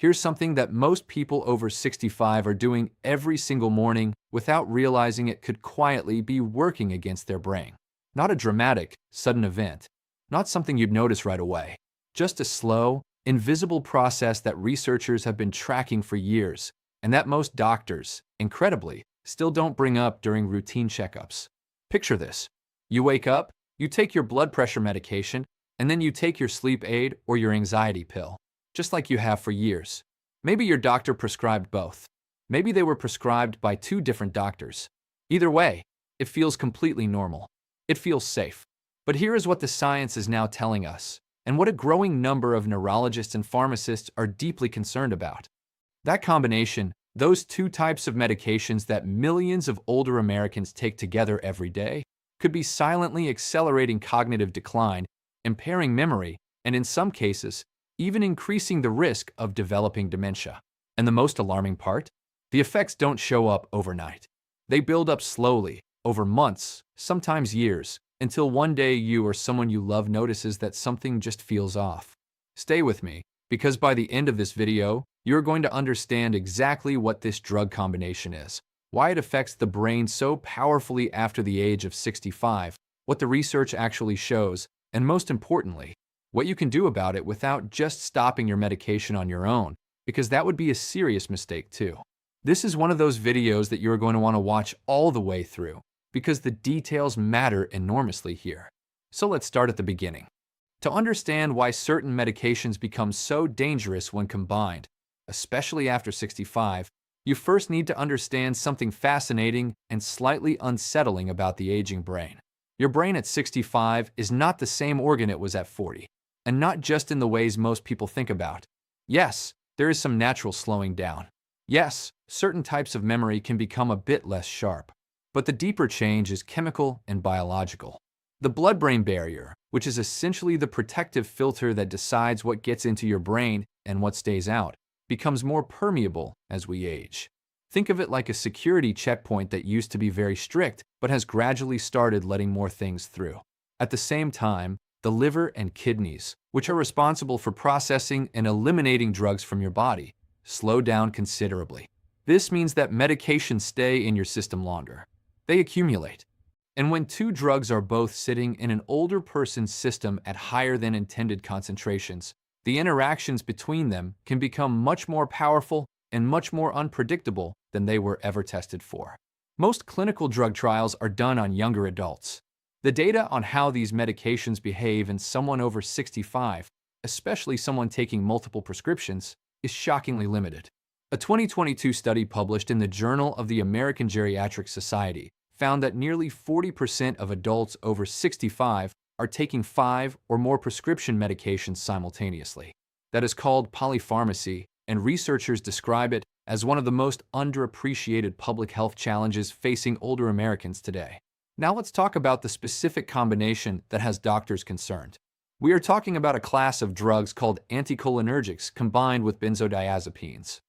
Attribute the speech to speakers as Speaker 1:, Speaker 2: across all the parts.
Speaker 1: Here's something that most people over 65 are doing every single morning without realizing it could quietly be working against their brain. Not a dramatic, sudden event, not something you'd notice right away. Just a slow, invisible process that researchers have been tracking for years, and that most doctors, incredibly, still don't bring up during routine checkups. Picture this. You wake up, you take your blood pressure medication, and then you take your sleep aid or your anxiety pill, just like you have for years. Maybe your doctor prescribed both. Maybe they were prescribed by two different doctors. Either way, it feels completely normal. It feels safe. But here is what the science is now telling us, and what a growing number of neurologists and pharmacists are deeply concerned about. That combination, those two types of medications that millions of older Americans take together every day, could be silently accelerating cognitive decline, impairing memory, and in some cases, even increasing the risk of developing dementia. And the most alarming part? The effects don't show up overnight. They build up slowly, over months, sometimes years, until one day you or someone you love notices that something just feels off. Stay with me, because by the end of this video, you're going to understand exactly what this drug combination is, why it affects the brain so powerfully after the age of 65, what the research actually shows, and most importantly, what you can do about it without just stopping your medication on your own, because that would be a serious mistake too. This is one of those videos that you're going to want to watch all the way through, because the details matter enormously here. So let's start at the beginning. To understand why certain medications become so dangerous when combined, especially after 65, you first need to understand something fascinating and slightly unsettling about the aging brain. Your brain at 65 is not the same organ it was at 40, and not just in the ways most people think about. Yes, there is some natural slowing down. Yes, certain types of memory can become a bit less sharp. But the deeper change is chemical and biological. The blood-brain barrier, which is essentially the protective filter that decides what gets into your brain and what stays out, becomes more permeable as we age. Think of it like a security checkpoint that used to be very strict but has gradually started letting more things through. At the same time, the liver and kidneys, which are responsible for processing and eliminating drugs from your body, slow down considerably. This means that medications stay in your system longer. They accumulate. And when two drugs are both sitting in an older person's system at higher than intended concentrations, the interactions between them can become much more powerful and much more unpredictable than they were ever tested for. Most clinical drug trials are done on younger adults. The data on how these medications behave in someone over 65, especially someone taking multiple prescriptions, is shockingly limited. A 2022 study published in the Journal of the American Geriatric Society found that nearly 40% of adults over 65 are taking 5 or more prescription medications simultaneously. That is called polypharmacy, and researchers describe it as one of the most underappreciated public health challenges facing older Americans today. Now let's talk about the specific combination that has doctors concerned. We are talking about a class of drugs called anticholinergics combined with benzodiazepines.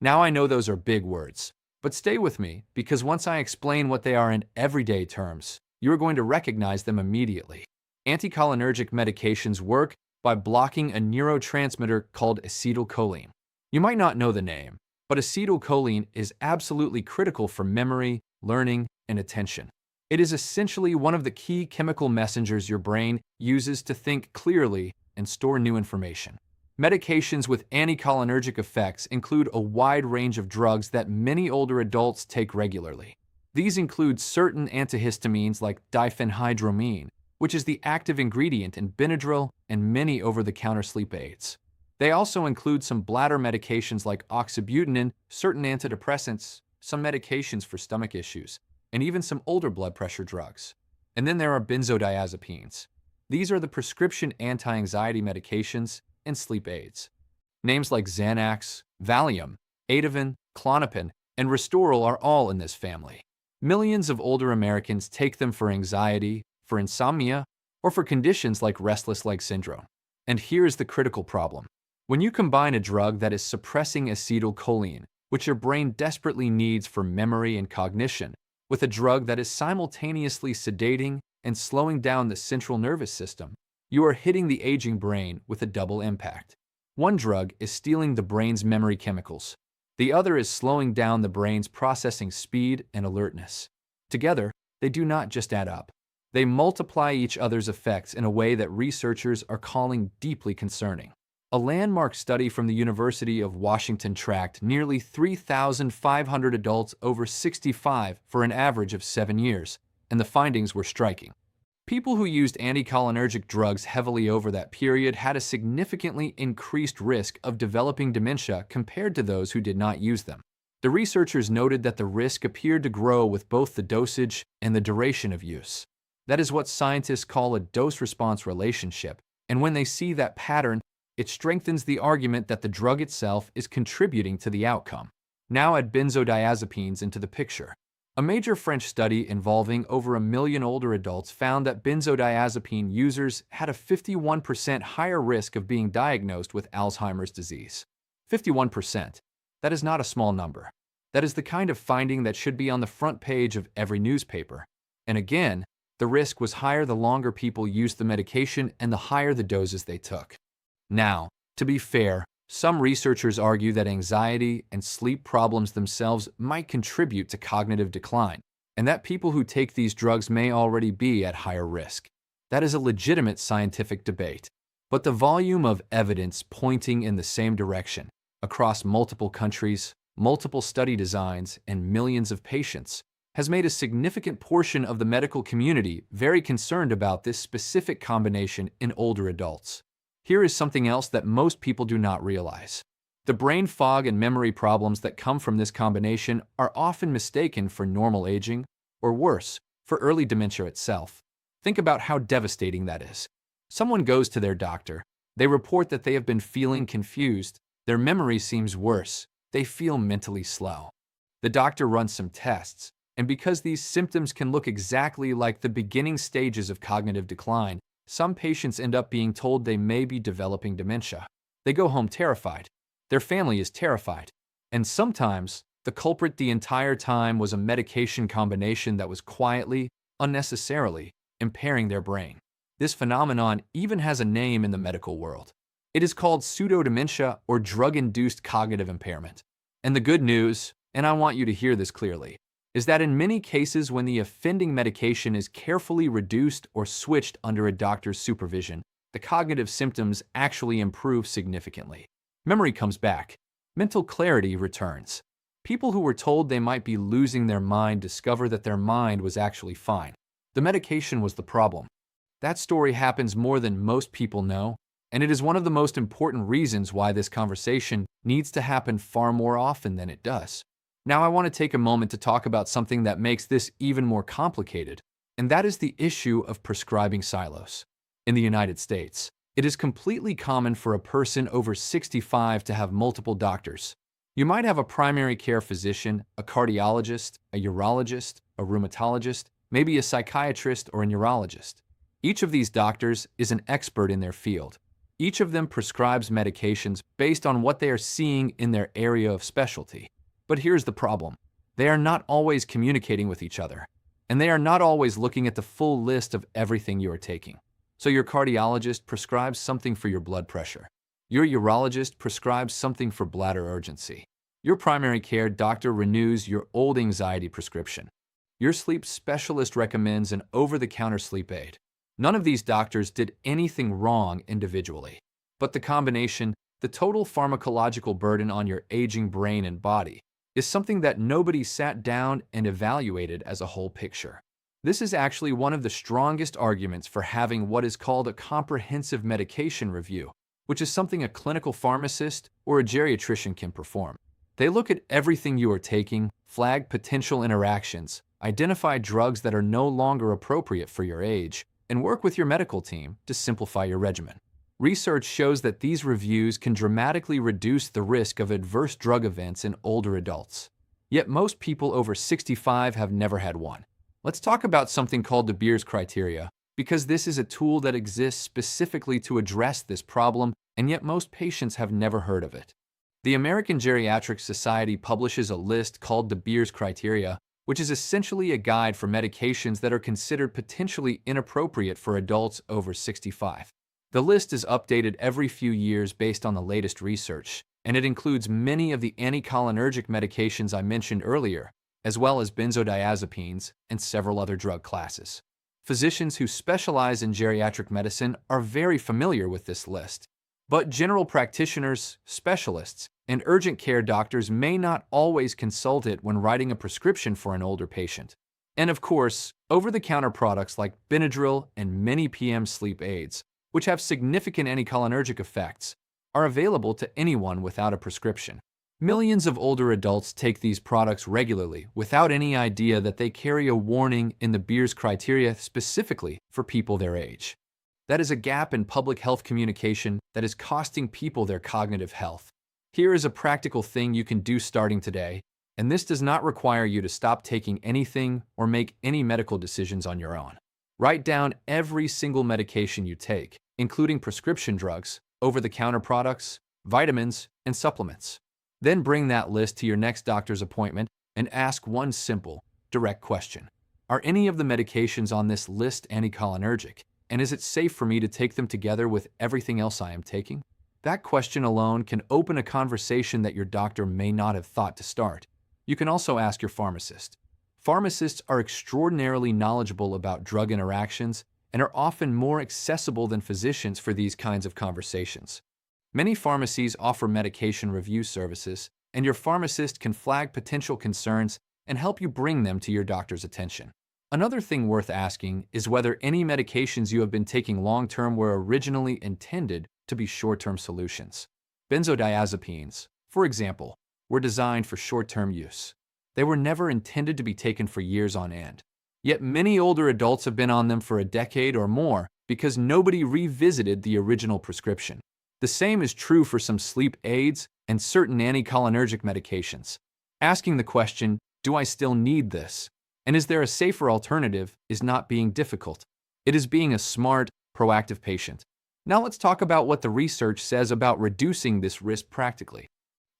Speaker 1: Now I know those are big words, but stay with me because once I explain what they are in everyday terms, you are going to recognize them immediately. Anticholinergic medications work by blocking a neurotransmitter called acetylcholine. You might not know the name, but acetylcholine is absolutely critical for memory, learning, and attention. It is essentially one of the key chemical messengers your brain uses to think clearly and store new information. Medications with anticholinergic effects include a wide range of drugs that many older adults take regularly. These include certain antihistamines like diphenhydramine, which is the active ingredient in Benadryl and many over-the-counter sleep aids. They also include some bladder medications like oxybutynin, certain antidepressants, some medications for stomach issues, and even some older blood pressure drugs. And then there are benzodiazepines. These are the prescription anti-anxiety medications and sleep aids. Names like Xanax, Valium, Ativan, Klonopin, and Restoril are all in this family. Millions of older Americans take them for anxiety, for insomnia, or for conditions like restless leg syndrome. And here's the critical problem. When you combine a drug that is suppressing acetylcholine, which your brain desperately needs for memory and cognition, with a drug that is simultaneously sedating and slowing down the central nervous system, you are hitting the aging brain with a double impact. One drug is stealing the brain's memory chemicals. The other is slowing down the brain's processing speed and alertness. Together, they do not just add up. They multiply each other's effects in a way that researchers are calling deeply concerning. A landmark study from the University of Washington tracked nearly 3,500 adults over 65 for an average of 7 years, and the findings were striking. People who used anticholinergic drugs heavily over that period had a significantly increased risk of developing dementia compared to those who did not use them. The researchers noted that the risk appeared to grow with both the dosage and the duration of use. That is what scientists call a dose-response relationship, and when they see that pattern, it strengthens the argument that the drug itself is contributing to the outcome. Now add benzodiazepines into the picture. A major French study involving over 1 million older adults found that benzodiazepine users had a 51% higher risk of being diagnosed with Alzheimer's disease. 51%. That is not a small number. That is the kind of finding that should be on the front page of every newspaper. And again, the risk was higher the longer people used the medication and the higher the doses they took. Now, to be fair, some researchers argue that anxiety and sleep problems themselves might contribute to cognitive decline, and that people who take these drugs may already be at higher risk. That is a legitimate scientific debate. But the volume of evidence pointing in the same direction, across multiple countries, multiple study designs, and millions of patients, has made a significant portion of the medical community very concerned about this specific combination in older adults. Here is something else that most people do not realize. The brain fog and memory problems that come from this combination are often mistaken for normal aging, or worse, for early dementia itself. Think about how devastating that is. Someone goes to their doctor. They report that they have been feeling confused. Their memory seems worse. They feel mentally slow. The doctor runs some tests, and because these symptoms can look exactly like the beginning stages of cognitive decline, some patients end up being told they may be developing dementia. They go home terrified. Their family is terrified. And sometimes, the culprit the entire time was a medication combination that was quietly, unnecessarily, impairing their brain. This phenomenon even has a name in the medical world. It is called pseudodementia or drug-induced cognitive impairment. And the good news, and I want you to hear this clearly, is that in many cases when the offending medication is carefully reduced or switched under a doctor's supervision, the cognitive symptoms actually improve significantly. Memory comes back. Mental clarity returns. People who were told they might be losing their mind discover that their mind was actually fine. The medication was the problem. That story happens more than most people know, and it is one of the most important reasons why this conversation needs to happen far more often than it does. Now I want to take a moment to talk about something that makes this even more complicated, and that is the issue of prescribing silos. In the United States, it is completely common for a person over 65 to have multiple doctors. You might have a primary care physician, a cardiologist, a urologist, a rheumatologist, maybe a psychiatrist or a neurologist. Each of these doctors is an expert in their field. Each of them prescribes medications based on what they are seeing in their area of specialty. But here's the problem. They are not always communicating with each other, and they are not always looking at the full list of everything you are taking. So your cardiologist prescribes something for your blood pressure. Your urologist prescribes something for bladder urgency. Your primary care doctor renews your old anxiety prescription. Your sleep specialist recommends an over-the-counter sleep aid. None of these doctors did anything wrong individually, but the combination, the total pharmacological burden on your aging brain and body, is something that nobody sat down and evaluated as a whole picture. This is actually one of the strongest arguments for having what is called a comprehensive medication review, which is something a clinical pharmacist or a geriatrician can perform. They look at everything you are taking, flag potential interactions, identify drugs that are no longer appropriate for your age, and work with your medical team to simplify your regimen. Research shows that these reviews can dramatically reduce the risk of adverse drug events in older adults. Yet most people over 65 have never had one. Let's talk about something called the Beers criteria, because this is a tool that exists specifically to address this problem, and yet most patients have never heard of it. The American Geriatric Society publishes a list called the Beers criteria, which is essentially a guide for medications that are considered potentially inappropriate for adults over 65. The list is updated every few years based on the latest research, and it includes many of the anticholinergic medications I mentioned earlier, as well as benzodiazepines and several other drug classes. Physicians who specialize in geriatric medicine are very familiar with this list, but general practitioners, specialists, and urgent care doctors may not always consult it when writing a prescription for an older patient. And of course, over-the-counter products like Benadryl and many PM sleep aids, which have significant anticholinergic effects, are available to anyone without a prescription. Millions of older adults take these products regularly without any idea that they carry a warning in the Beers criteria specifically for people their age. That is a gap in public health communication that is costing people their cognitive health. Here is a practical thing you can do starting today, and this does not require you to stop taking anything or make any medical decisions on your own. Write down every single medication you take, including prescription drugs, over-the-counter products, vitamins, and supplements. Then bring that list to your next doctor's appointment and ask one simple, direct question. Are any of the medications on this list anticholinergic, and is it safe for me to take them together with everything else I am taking? That question alone can open a conversation that your doctor may not have thought to start. You can also ask your pharmacist. Pharmacists are extraordinarily knowledgeable about drug interactions and are often more accessible than physicians for these kinds of conversations. Many pharmacies offer medication review services, and your pharmacist can flag potential concerns and help you bring them to your doctor's attention. Another thing worth asking is whether any medications you have been taking long-term were originally intended to be short-term solutions. Benzodiazepines, for example, were designed for short-term use. They were never intended to be taken for years on end. Yet many older adults have been on them for a decade or more because nobody revisited the original prescription. The same is true for some sleep aids and certain anticholinergic medications. Asking the question, do I still need this? And is there a safer alternative is not being difficult. It is being a smart, proactive patient. Now let's talk about what the research says about reducing this risk practically.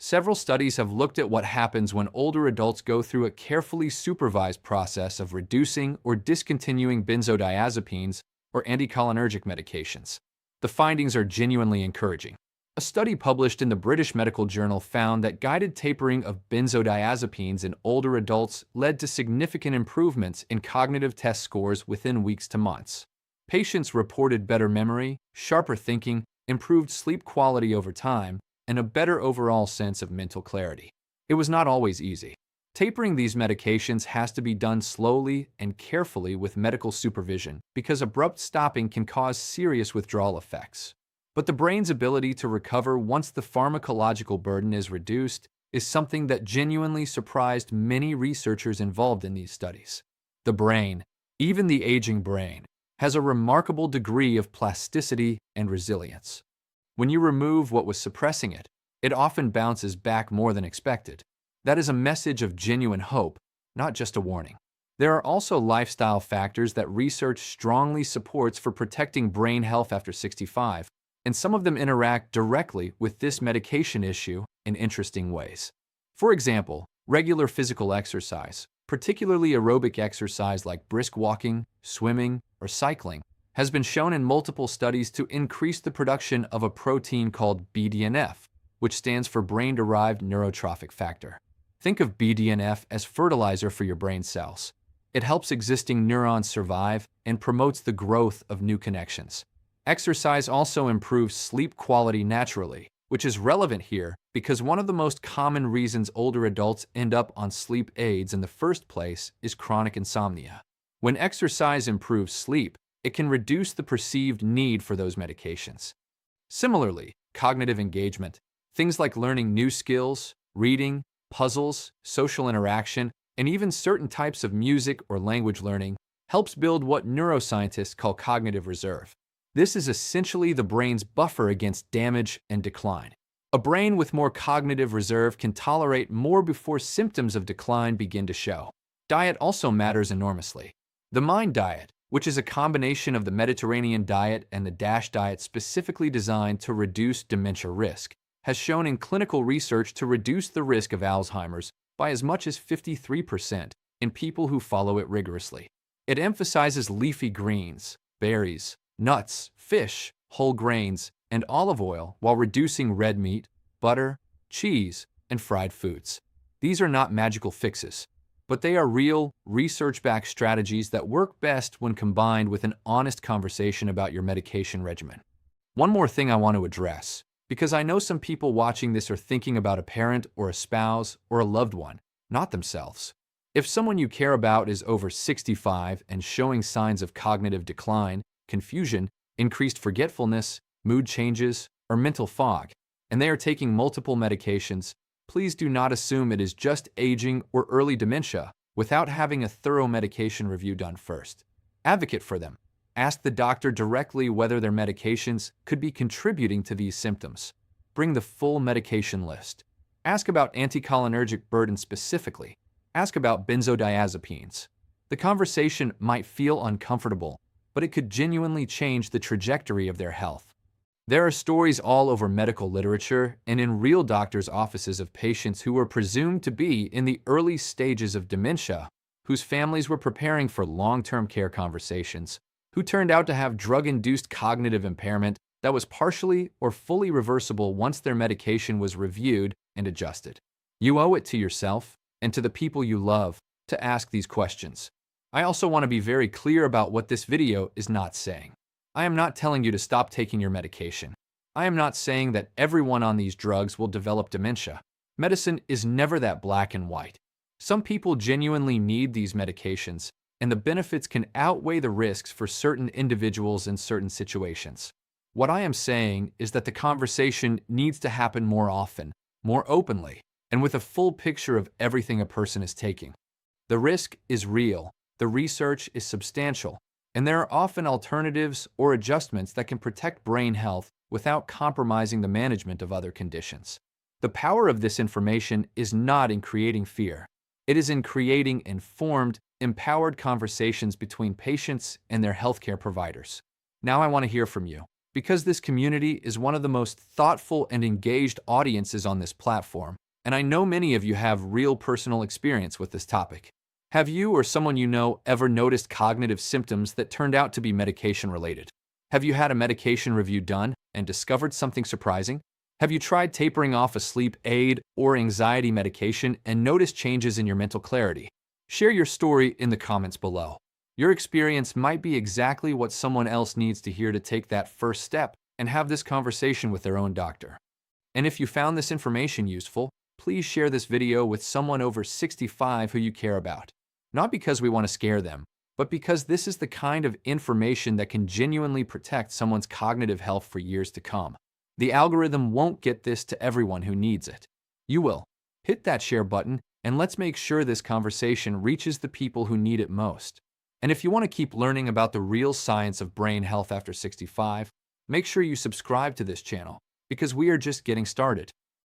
Speaker 1: Several studies have looked at what happens when older adults go through a carefully supervised process of reducing or discontinuing benzodiazepines or anticholinergic medications. The findings are genuinely encouraging. A study published in the British Medical Journal found that guided tapering of benzodiazepines in older adults led to significant improvements in cognitive test scores within weeks to months. Patients reported better memory, sharper thinking, improved sleep quality over time, and a better overall sense of mental clarity. It was not always easy. Tapering these medications has to be done slowly and carefully with medical supervision because abrupt stopping can cause serious withdrawal effects. But the brain's ability to recover once the pharmacological burden is reduced is something that genuinely surprised many researchers involved in these studies. The brain, even the aging brain, has a remarkable degree of plasticity and resilience. When you remove what was suppressing it, it often bounces back more than expected. That is a message of genuine hope, not just a warning. There are also lifestyle factors that research strongly supports for protecting brain health after 65, and some of them interact directly with this medication issue in interesting ways. For example, regular physical exercise, particularly aerobic exercise like brisk walking, swimming, or cycling, has been shown in multiple studies to increase the production of a protein called BDNF, which stands for brain-derived neurotrophic factor. Think of BDNF as fertilizer for your brain cells. It helps existing neurons survive and promotes the growth of new connections. Exercise also improves sleep quality naturally, which is relevant here because one of the most common reasons older adults end up on sleep aids in the first place is chronic insomnia. When exercise improves sleep, it can reduce the perceived need for those medications. Similarly, cognitive engagement, things like learning new skills, reading, puzzles, social interaction, and even certain types of music or language learning, helps build what neuroscientists call cognitive reserve. This is essentially the brain's buffer against damage and decline. A brain with more cognitive reserve can tolerate more before symptoms of decline begin to show. Diet also matters enormously. The MIND diet, which is a combination of the Mediterranean diet and the DASH diet specifically designed to reduce dementia risk, has shown in clinical research to reduce the risk of Alzheimer's by as much as 53% in people who follow it rigorously. It emphasizes leafy greens, berries, nuts, fish, whole grains, and olive oil while reducing red meat, butter, cheese, and fried foods. These are not magical fixes, but they are real, research-backed strategies that work best when combined with an honest conversation about your medication regimen. One more thing I want to address, because I know some people watching this are thinking about a parent or a spouse or a loved one, not themselves. If someone you care about is over 65 and showing signs of cognitive decline, confusion, increased forgetfulness, mood changes, or mental fog, and they are taking multiple medications, please do not assume it is just aging or early dementia without having a thorough medication review done first. Advocate for them. Ask the doctor directly whether their medications could be contributing to these symptoms. Bring the full medication list. Ask about anticholinergic burden specifically. Ask about benzodiazepines. The conversation might feel uncomfortable, but it could genuinely change the trajectory of their health. There are stories all over medical literature and in real doctors' offices of patients who were presumed to be in the early stages of dementia, whose families were preparing for long-term care conversations, who turned out to have drug-induced cognitive impairment that was partially or fully reversible once their medication was reviewed and adjusted. You owe it to yourself and to the people you love to ask these questions. I also want to be very clear about what this video is not saying. I am not telling you to stop taking your medication. I am not saying that everyone on these drugs will develop dementia. Medicine is never that black and white. Some people genuinely need these medications, and the benefits can outweigh the risks for certain individuals in certain situations. What I am saying is that the conversation needs to happen more often, more openly, and with a full picture of everything a person is taking. The risk is real, the research is substantial, and there are often alternatives or adjustments that can protect brain health without compromising the management of other conditions. The power of this information is not in creating fear. It is in creating informed, empowered conversations between patients and their healthcare providers. Now I want to hear from you. Because this community is one of the most thoughtful and engaged audiences on this platform, and I know many of you have real personal experience with this topic. Have you or someone you know ever noticed cognitive symptoms that turned out to be medication-related? Have you had a medication review done and discovered something surprising? Have you tried tapering off a sleep aid or anxiety medication and noticed changes in your mental clarity? Share your story in the comments below. Your experience might be exactly what someone else needs to hear to take that first step and have this conversation with their own doctor. And if you found this information useful, please share this video with someone over 65 who you care about. Not because we want to scare them, but because this is the kind of information that can genuinely protect someone's cognitive health for years to come. The algorithm won't get this to everyone who needs it. You will. Hit that share button, and let's make sure this conversation reaches the people who need it most. And if you want to keep learning about the real science of brain health after 65, make sure you subscribe to this channel, because we are just getting started.